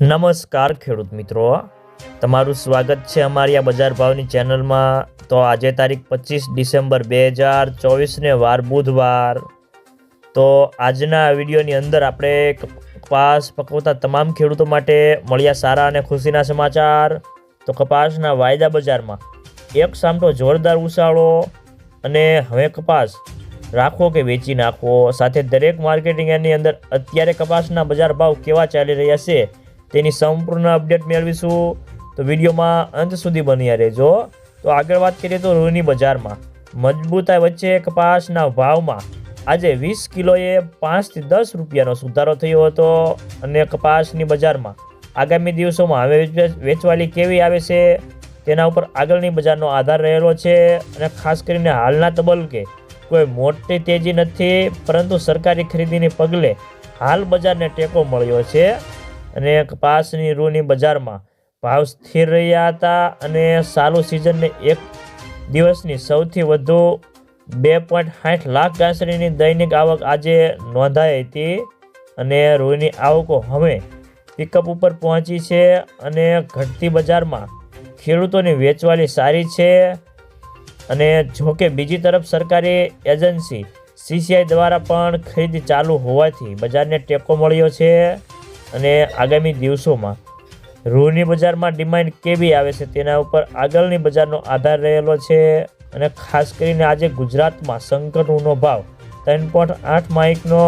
નમસ્કાર ખેડૂત મિત્રો, તમારું સ્વાગત છે અમારી આ બજાર ભાવની ચેનલમાં। તો આજે તારીખ 25 ડિસેમ્બર 2024 વાર બુધવાર। તો આજના વિડીયોની અંદર આપણે કપાસ પકવતા તમામ ખેડૂતો માટે મળ્યા સારા અને ખુશીના સમાચાર। તો કપાસના વાયદા બજારમાં એક સામટો જોરદાર ઉછાળો અને હવે કપાસ રાખવો કે વેચી નાખવો, સાથે દરેક માર્કેટિંગ યાર્ડની અંદર અત્યારે કપાસના બજાર ભાવ કેવા ચાલી રહ્યા છે તેની સંપૂર્ણ અપડેટ મેળવીશું। તો વિડીયોમાં અંત સુધી બન્યા રહેજો। તો આગળ વાત કરીએ તો રૂની બજારમાં મજબૂતાઈ વચ્ચે કપાસના ભાવમાં આજે 20 કિલોએ 5 થી 10 રૂપિયાનો સુધારો થયો હતો અને કપાસની બજારમાં આગામી દિવસોમાં હવે વેચવાલી કેવી આવે છે તેના ઉપર આગળની બજારનો આધાર રહેલો છે। અને ખાસ કરીને હાલના તબક્કે કોઈ મોટી તેજી નથી, પરંતુ સરકારી ખરીદીને પગલે હાલ બજારને ટેકો મળ્યો છે અને કપાસની રૂની બજારમાં ભાવ સ્થિર રહ્યા હતા અને ચાલુ સિઝનને એક દિવસની સૌથી વધુ 2.60 લાખ ગાંસડીની દૈનિક આવક આજે નોંધાઈ હતી અને રૂની આવકો હવે પિકઅપ ઉપર પહોંચી છે અને ઘટતી બજારમાં ખેડૂતોની વેચવાલી સારી છે। અને જોકે બીજી તરફ સરકારી એજન્સી CCI દ્વારા પણ ખરીદી ચાલુ હોવાથી બજારને ટેકો મળ્યો છે અને આગામી દિવસોમાં રૂની બજારમાં ડિમાન્ડ કેવી આવે છે તેના ઉપર આગળની બજારનો આધાર રહેલો છે। અને ખાસ કરીને આજે ગુજરાતમાં શંકર રૂનો ભાવ 3.8 માઇકનો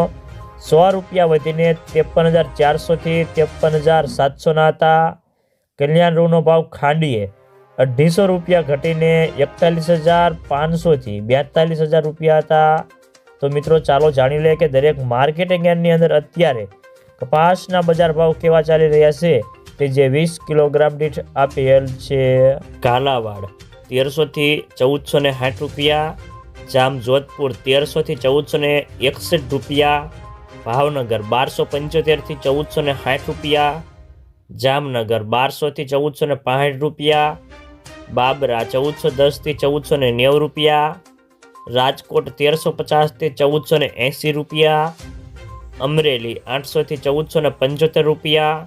100 રૂપિયા વધીને 53,400 થી 53,700 હતા। કલ્યાણ રૂનો ભાવ ખાંડીએ 250 રૂપિયા ઘટીને 41,500 થી 42,000 રૂપિયા હતા। તો મિત્રો ચાલો જાણી લઈએ કે દરેક માર્કેટિંગ યાર્ડની અંદર અત્યારે કપાસના બજાર ભાવ કેવા ચાલી રહ્યા છે તે જે 20 કિલોગ્રામ દીઠ આપેલ છે। કાલાવાડ 1300 થી 1460 રૂપિયા, જામ જોધપુર 1300 થી 1461 રૂપિયા, ભાવનગર 1275 થી 1460 રૂપિયા, જામનગર 1200 થી 1465 રૂપિયા, બાબરા 1410 થી 1490 રૂપિયા, રાજકોટ 1350 થી 1480 રૂપિયા, અમરેલી 800 થી 1475 રૂપિયા,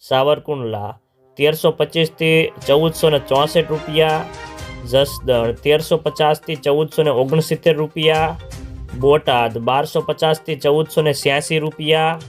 સાવરકુંડલા 1325 થી 1464 રૂપિયા, જસદણ 1350 થી 1469 રૂપિયા, બોટાદ 1250 થી 1486 રૂપિયા,